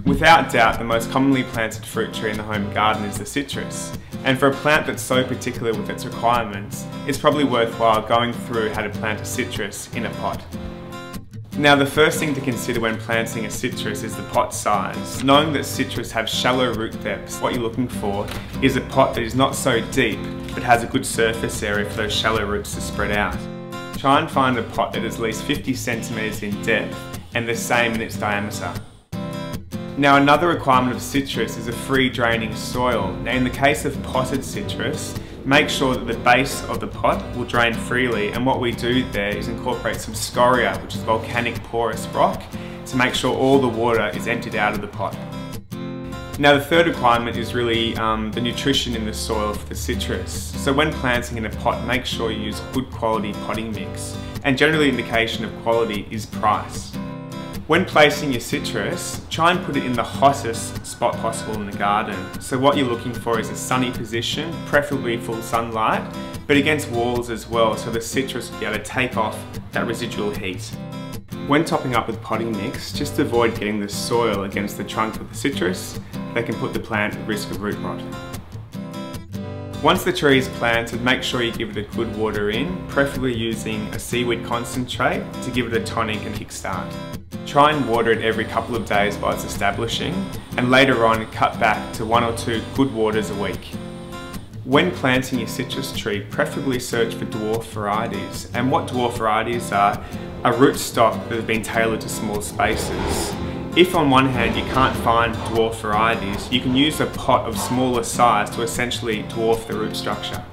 Without doubt, the most commonly planted fruit tree in the home garden is the citrus. And for a plant that's so particular with its requirements, it's probably worthwhile going through how to plant a citrus in a pot. Now, the first thing to consider when planting a citrus is the pot size. Knowing that citrus have shallow root depths, what you're looking for is a pot that is not so deep, but has a good surface area for those shallow roots to spread out. Try and find a pot that is at least 50 centimetres in depth and the same in its diameter. Now, another requirement of citrus is a free draining soil. Now, in the case of potted citrus, make sure that the base of the pot will drain freely, and what we do there is incorporate some scoria, which is volcanic porous rock, to make sure all the water is emptied out of the pot. Now, the third requirement is really the nutrition in the soil for the citrus. So when planting in a pot, make sure you use good quality potting mix, and generally the indication of quality is price. When placing your citrus, try and put it in the hottest spot possible in the garden. So what you're looking for is a sunny position, preferably full sunlight, but against walls as well, so the citrus will be able to take off that residual heat. When topping up with potting mix, just avoid getting the soil against the trunk of the citrus. That can put the plant at risk of root rot. Once the tree is planted, make sure you give it a good water in, preferably using a seaweed concentrate to give it a tonic and kickstart. Try and water it every couple of days while it's establishing, and later on cut back to 1 or 2 good waters a week. When planting your citrus tree, preferably search for dwarf varieties. And what dwarf varieties are rootstock that have been tailored to small spaces. If on one hand you can't find dwarf varieties, you can use a pot of smaller size to essentially dwarf the root structure.